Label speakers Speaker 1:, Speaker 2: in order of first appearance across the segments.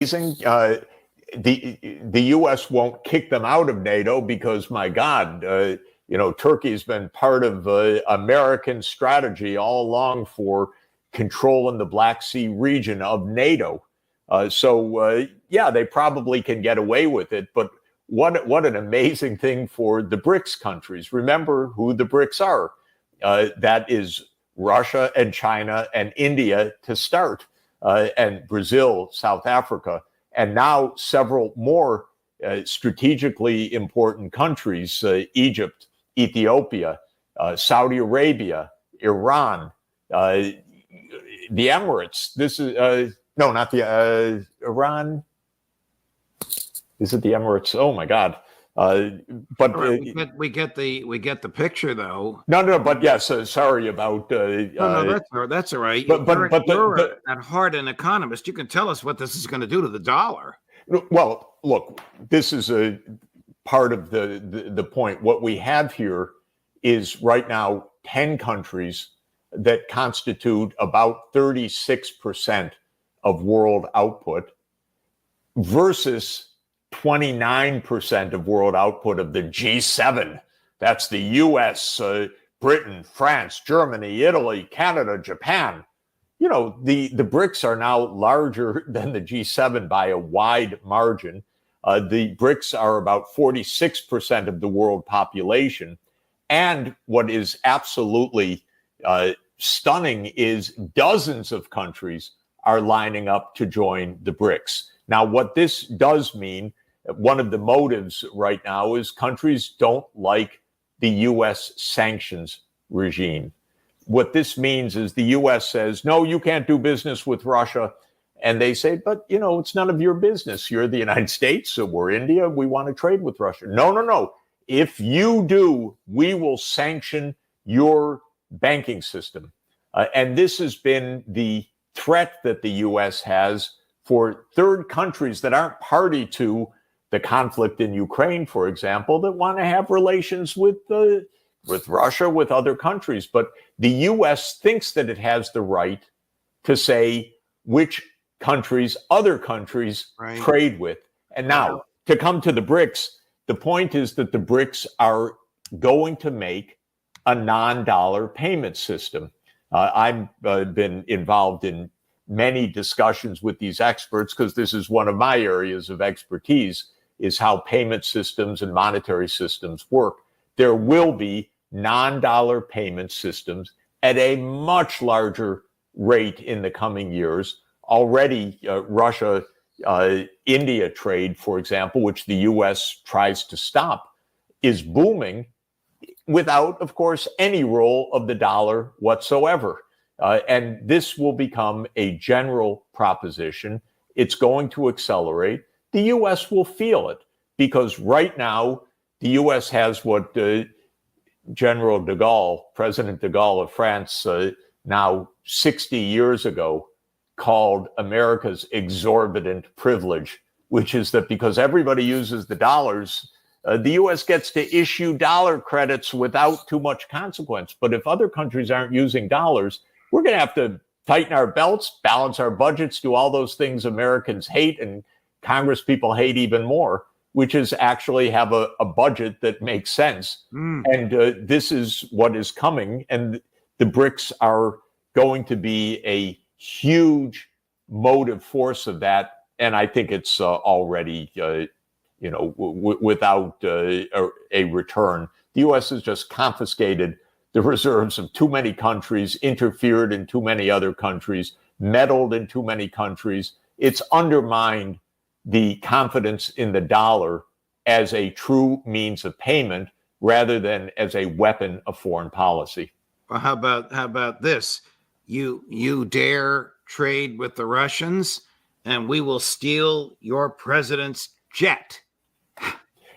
Speaker 1: amazing? The U.S. won't kick them out of NATO because, my God, Turkey's been part of American strategy all along for controlling the Black Sea region of NATO. Yeah, they probably can get away with it. But what an amazing thing for the BRICS countries. Remember who the BRICS are. That is Russia and China and India to start, and Brazil, South Africa, and now several more strategically important countries, Egypt, Ethiopia, Saudi Arabia, Iran, the Emirates. This is, no, not the Iran. Is it the Emirates? Oh my God. But
Speaker 2: we get the picture though.
Speaker 1: No, but yes, sorry about.
Speaker 2: No, that's all right. But you're at heart an economist. You can tell us what this is going to do to the dollar.
Speaker 1: Well, look, this is a part of the point. What we have here is right now 10 countries that constitute about 36% of world output versus 29% of world output of the G7. That's the US, Britain, France, Germany, Italy, Canada, Japan. The BRICS are now larger than the G7 by a wide margin. The BRICS are about 46% of the world population. And what is absolutely stunning is dozens of countries are lining up to join the BRICS. Now, what this does mean, one of the motives right now is countries don't like the U.S. sanctions regime. What this means is the U.S. says, no, you can't do business with Russia. And they say, but, it's none of your business. You're the United States, so we're India. We want to trade with Russia. No. If you do, we will sanction your banking system. And this has been the threat that the U.S. has for third countries that aren't party to the conflict in Ukraine, for example, that want to have relations with Russia, with other countries. But the U.S. thinks that it has the right to say which countries other countries trade with. And now, to come to the BRICS, the point is that the BRICS are going to make a non-dollar payment system. I've been involved in many discussions with these experts because this is one of my areas of expertise, is how payment systems and monetary systems work. There will be non-dollar payment systems at a much larger rate in the coming years. Already, Russia-India trade, for example, which the U.S. tries to stop, is booming without, of course, any role of the dollar whatsoever. And this will become a general proposition. It's going to accelerate. The U.S. will feel it because right now, the U.S. has what General de Gaulle, President de Gaulle of France, now 60 years ago, called America's exorbitant privilege, which is that because everybody uses the dollars, the U.S. gets to issue dollar credits without too much consequence. But if other countries aren't using dollars, we're going to have to tighten our belts, balance our budgets, do all those things Americans hate and Congress people hate even more, which is actually have a budget that makes sense. And this is what is coming. And the BRICS are going to be a huge motive force of that. And I think it's already, without a return. The U.S. has just confiscated the reserves of too many countries, interfered in too many other countries, meddled in too many countries. It's undermined the confidence in the dollar as a true means of payment rather than as a weapon of foreign policy.
Speaker 2: Well, how about this? You dare trade with the Russians, and we will steal your president's jet.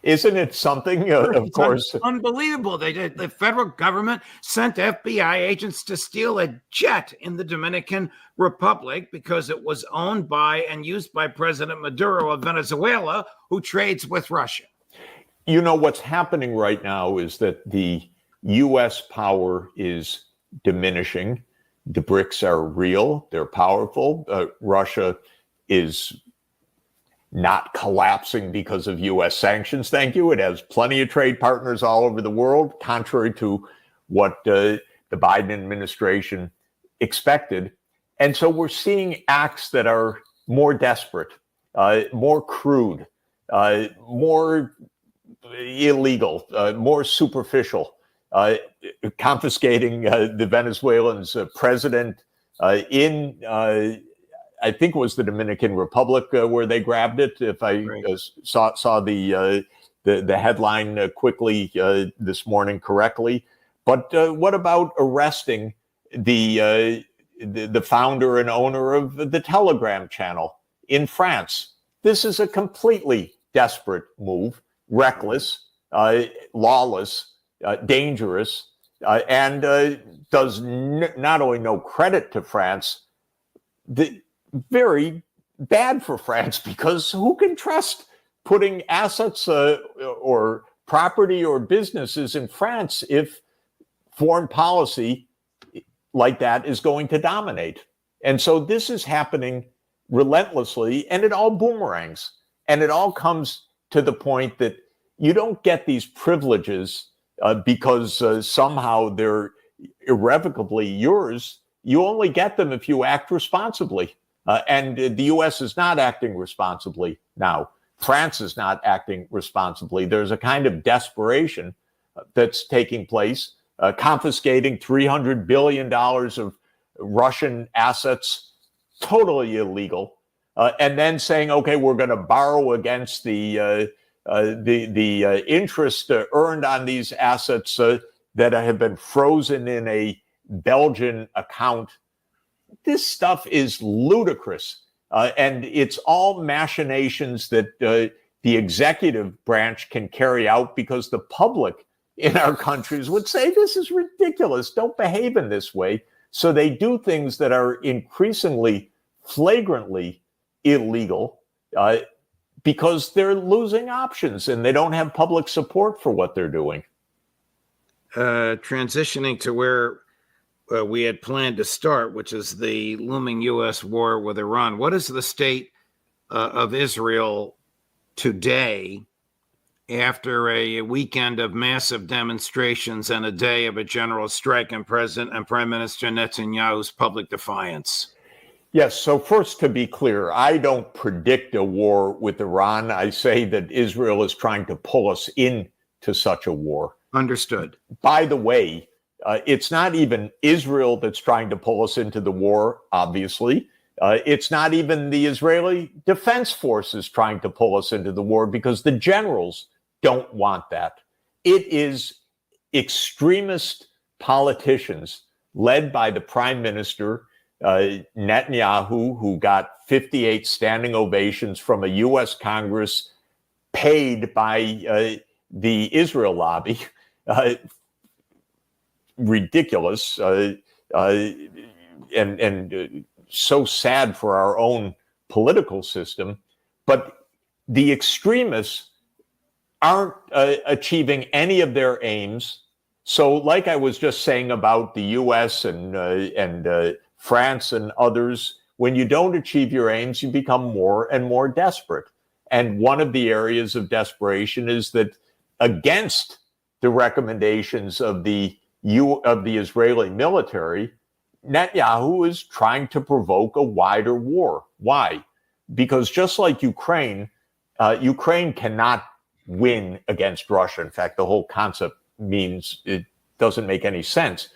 Speaker 1: Isn't it something? Of course,
Speaker 2: unbelievable. They did. The federal government sent FBI agents to steal a jet in the Dominican Republic because it was owned by and used by President Maduro of Venezuela, who trades with Russia.
Speaker 1: What's happening right now is that the U.S. power is diminishing. The BRICS are real. They're powerful. Russia is not collapsing because of U.S. sanctions. Thank you. It has plenty of trade partners all over the world, contrary to what the Biden administration expected. And so we're seeing acts that are more desperate, more crude, more illegal, more superficial, confiscating the Venezuelan's president in, I think it was the Dominican Republic where they grabbed it. If I saw the headline quickly this morning correctly. But what about arresting the founder and owner of the Telegram channel in France? This is a completely desperate move, reckless, lawless, dangerous, and does not only no credit to France, very bad for France, because who can trust putting assets or property or businesses in France if foreign policy like that is going to dominate? And so this is happening relentlessly, and it all boomerangs. And it all comes to the point that you don't get these privileges because somehow they're irrevocably yours. You only get them if you act responsibly. And the U.S. is not acting responsibly now. France is not acting responsibly. There's a kind of desperation that's taking place, confiscating $300 billion of Russian assets, totally illegal, and then saying, okay, we're going to borrow against the interest earned on these assets that have been frozen in a Belgian account. This stuff is ludicrous, and it's all machinations that the executive branch can carry out because the public in our countries would say, this is ridiculous, don't behave in this way. So they do things that are increasingly flagrantly illegal because they're losing options and they don't have public support for what they're doing.
Speaker 2: Transitioning to where we had planned to start, which is the looming U.S. war with Iran. What is the state of Israel today after a weekend of massive demonstrations and a day of a general strike and President and Prime Minister Netanyahu's public defiance?
Speaker 1: Yes. So first, to be clear, I don't predict a war with Iran. I say that Israel is trying to pull us into such a war.
Speaker 2: Understood.
Speaker 1: By the way, it's not even Israel that's trying to pull us into the war, obviously. It's not even the Israeli Defense Forces trying to pull us into the war, because the generals don't want that. It is extremist politicians led by the Prime Minister Netanyahu, who got 58 standing ovations from a U.S. Congress paid by the Israel lobby. Ridiculous and so sad for our own political system. But the extremists aren't achieving any of their aims. So, like I was just saying about the U.S. and France and others, when you don't achieve your aims, you become more and more desperate. And one of the areas of desperation is that, against the recommendations of the Israeli military, Netanyahu is trying to provoke a wider war. Why? Because just like Ukraine, Ukraine cannot win against Russia. In fact, the whole concept means it doesn't make any sense.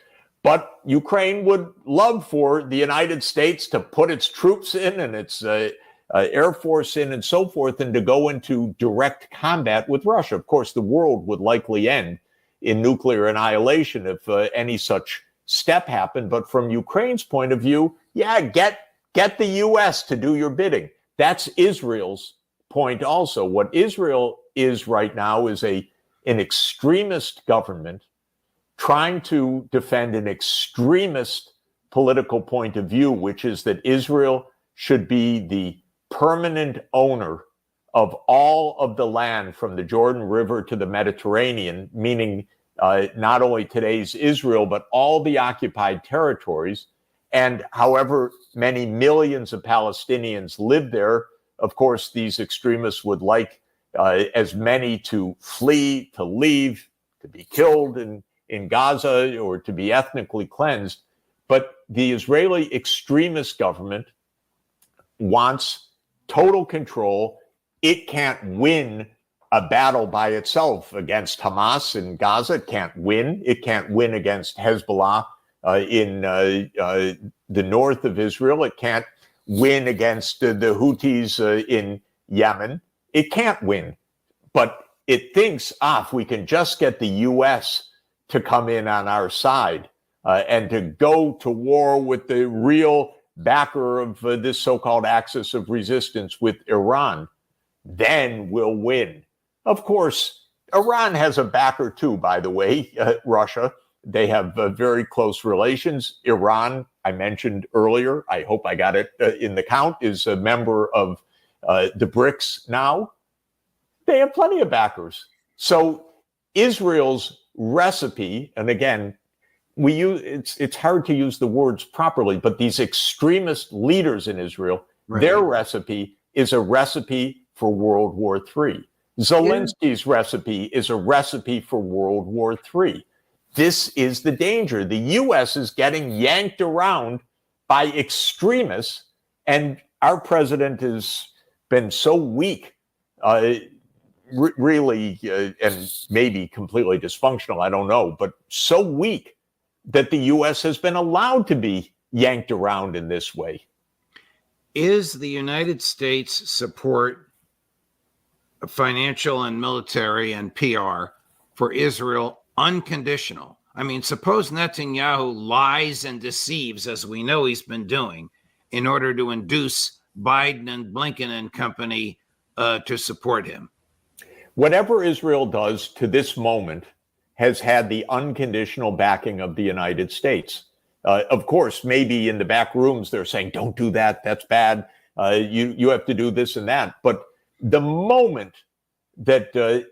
Speaker 1: But Ukraine would love for the United States to put its troops in and its Air Force in and so forth, and to go into direct combat with Russia. Of course, the world would likely end in nuclear annihilation if any such step happened. But from Ukraine's point of view, yeah, get the U.S. to do your bidding. That's Israel's point also. What Israel is right now is an extremist government trying to defend an extremist political point of view, which is that Israel should be the permanent owner of all of the land from the Jordan River to the Mediterranean, meaning not only today's Israel, but all the occupied territories. And however many millions of Palestinians live there, Of course, these extremists would like as many to flee, to leave, to be killed in Gaza, or to be ethnically cleansed. But the Israeli extremist government wants total control. It can't win a battle by itself against Hamas in Gaza. It can't win. It can't win against Hezbollah in the north of Israel. It can't win against the Houthis in Yemen. It can't win. But it thinks, if we can just get the U.S. to come in on our side and to go to war with the real backer of this so-called axis of resistance with Iran, then we'll win. Of course, Iran has a backer too, by the way, Russia. They have very close relations. Iran, I mentioned earlier, I hope I got it in the count, is a member of the BRICS now. They have plenty of backers. So Israel's recipe, and again, it's hard to use the words properly, but these extremist leaders in Israel, their recipe is a recipe for World War III. Zelensky's recipe is a recipe for World War III. This is the danger. The U.S. is getting yanked around by extremists, and our president has been so weak, really, and maybe completely dysfunctional, I don't know, but so weak that the U.S. has been allowed to be yanked around in this way.
Speaker 2: Is the United States support financial and military and PR for Israel unconditional? I mean, suppose Netanyahu lies and deceives, as we know he's been doing, in order to induce Biden and Blinken and company to support him.
Speaker 1: Whatever Israel does to this moment has had the unconditional backing of the United States. Of course, maybe in the back rooms they're saying, don't do that, that's bad. You have to do this and that. But the moment that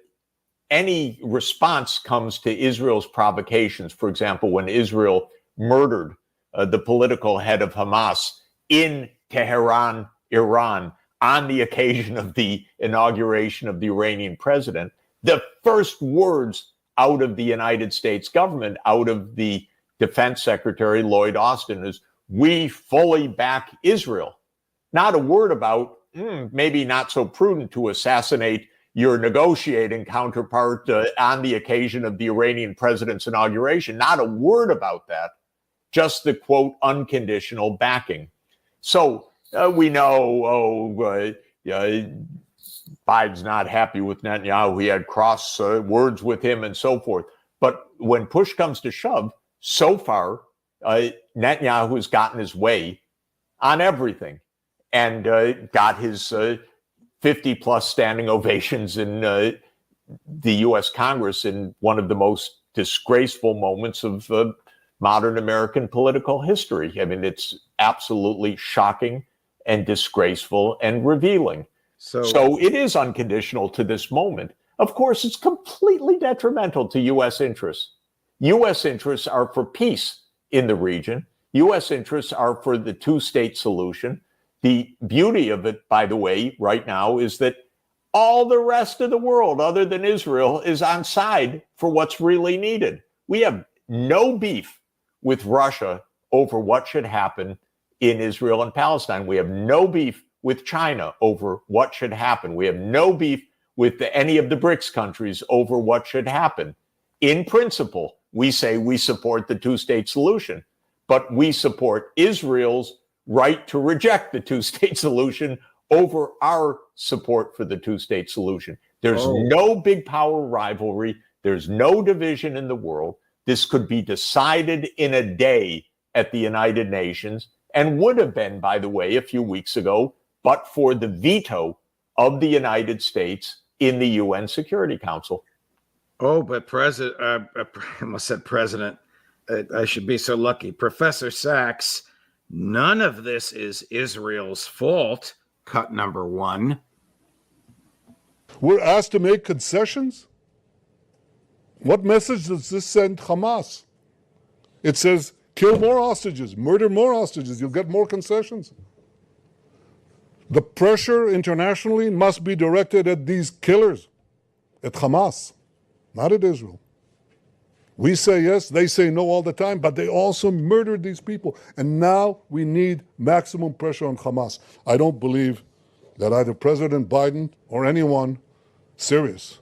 Speaker 1: any response comes to Israel's provocations, for example, when Israel murdered the political head of Hamas in Tehran, Iran, on the occasion of the inauguration of the Iranian president, the first words out of the United States government, out of the Defense Secretary Lloyd Austin, is, we fully back Israel. Not a word about maybe not so prudent to assassinate your negotiating counterpart on the occasion of the Iranian president's inauguration. Not a word about that. Just the, quote, unconditional backing. So we know, Biden's not happy with Netanyahu. He had cross words with him and so forth. But when push comes to shove, so far, Netanyahu has gotten his way on everything and got his 50-plus standing ovations in the U.S. Congress in one of the most disgraceful moments of modern American political history. I mean, it's absolutely shocking and disgraceful and revealing. So it is unconditional to this moment. Of course, it's completely detrimental to U.S. interests. U.S. interests are for peace in the region. U.S. interests are for the two-state solution. The beauty of it, by the way, right now is that all the rest of the world, other than Israel, is on side for what's really needed. We have no beef with Russia over what should happen in Israel and Palestine. We have no beef with China over what should happen. We have no beef with any of the BRICS countries over what should happen. In principle, we say we support the two-state solution, but we support Israel's right to reject the two-state solution over our support for the two-state solution. There's no big power rivalry. There's no division in the world. This could be decided in a day at the United Nations, and would have been, by the way, a few weeks ago, but for the veto of the United States in the UN Security Council.
Speaker 2: Oh, but I almost said president. I should be so lucky. Professor Sachs, none of this is Israel's fault. Cut number one.
Speaker 3: We're asked to make concessions? What message does this send Hamas? It says, kill more hostages, murder more hostages, you'll get more concessions. The pressure internationally must be directed at these killers, at Hamas, not at Israel. We say yes, they say no all the time, but they also murdered these people. And now we need maximum pressure on Hamas. I don't believe that either President Biden or anyone serious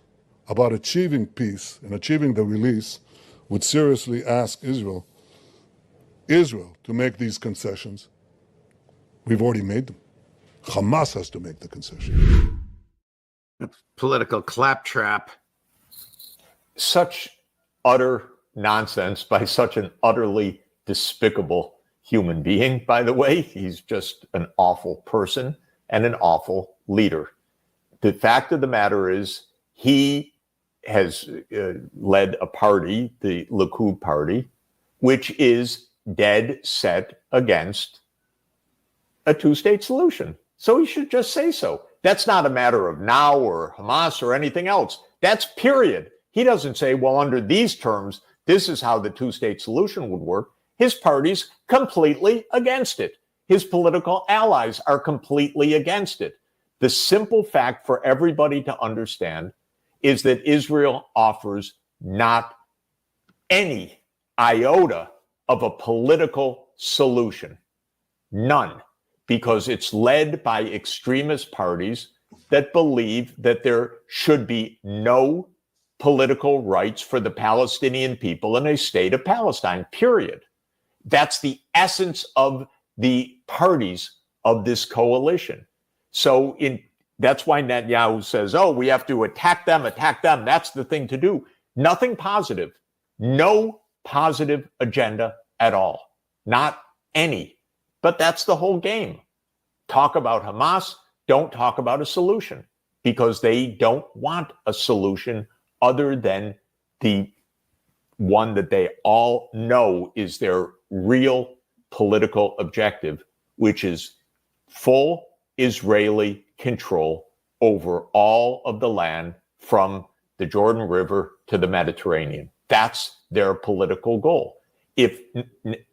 Speaker 3: about achieving peace and achieving the release would seriously ask Israel to make these concessions. We've already made them. Hamas has to make the concession.
Speaker 2: Political claptrap.
Speaker 1: Such utter nonsense by such an utterly despicable human being, by the way. He's just an awful person and an awful leader. The fact of the matter is he has led a party, the Likud party, which is dead set against a two-state solution. So he should just say so. That's not a matter of now or Hamas or anything else. That's period. He doesn't say, well, under these terms, this is how the two-state solution would work. His party's completely against it. His political allies are completely against it. The simple fact for everybody to understand is that Israel offers not any iota of a political solution. None. Because it's led by extremist parties that believe that there should be no political rights for the Palestinian people in a state of Palestine, period. That's the essence of the parties of this coalition. So that's why Netanyahu says, oh, we have to attack them. That's the thing to do. Nothing positive. No positive agenda at all. Not any. But that's the whole game. Talk about Hamas, don't talk about a solution, because they don't want a solution other than the one that they all know is their real political objective, which is full Israeli control over all of the land from the Jordan River to the Mediterranean. That's their political goal. If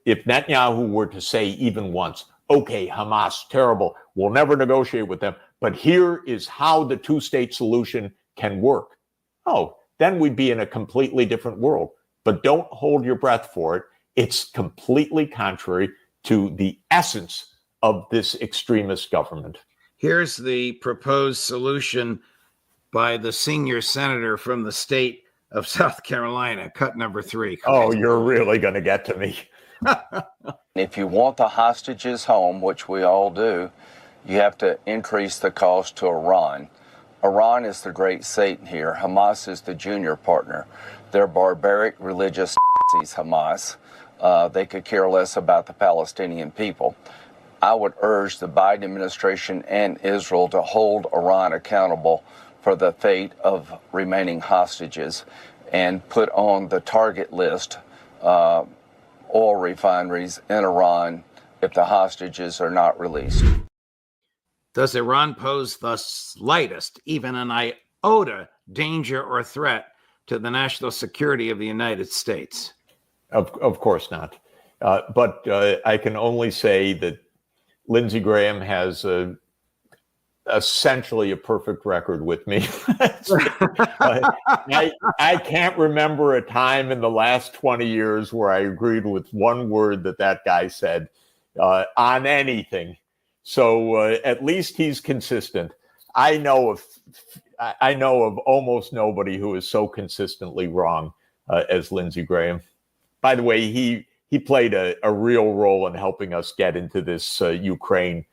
Speaker 1: Netanyahu were to say even once, okay, Hamas, terrible, we'll never negotiate with them, but here is how the two-state solution can work. Oh, then we'd be in a completely different world. But don't hold your breath for it. It's completely contrary to the essence of this extremist government.
Speaker 2: Here's the proposed solution by the senior senator from the state of South Carolina, cut number 3.
Speaker 1: Oh, you're really going to get to me.
Speaker 4: If you want the hostages home, which we all do, you have to increase the cost to Iran. Iran is the great Satan here. Hamas is the junior partner. They're barbaric religious Nazis, Hamas. They could care less about the Palestinian people. I would urge the Biden administration and Israel to hold Iran accountable for the fate of remaining hostages and put on the target list oil refineries in Iran if the hostages are not released.
Speaker 2: Does Iran pose the slightest, even an iota, danger or threat to the national security of the United States?
Speaker 1: Of course not. But I can only say that Lindsey Graham has essentially a perfect record with me. I can't remember a time in the last 20 years where I agreed with one word that guy said on anything. So at least he's consistent. I know of almost nobody who is so consistently wrong as Lindsey Graham. By the way, he played a real role in helping us get into this Ukraine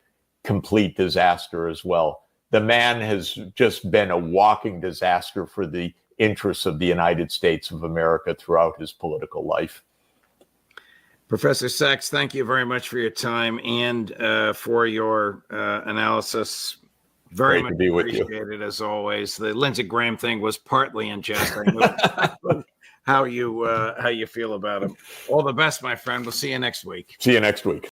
Speaker 1: complete disaster as well. The man has just been a walking disaster for the interests of the United States of America throughout his political life.
Speaker 2: Professor Sachs, thank you very much for your time and for your analysis. Very much appreciated, as always. The Lindsey Graham thing was partly in jest. I know how you feel about him. All the best, my friend. We'll see you next week.
Speaker 1: See you next week.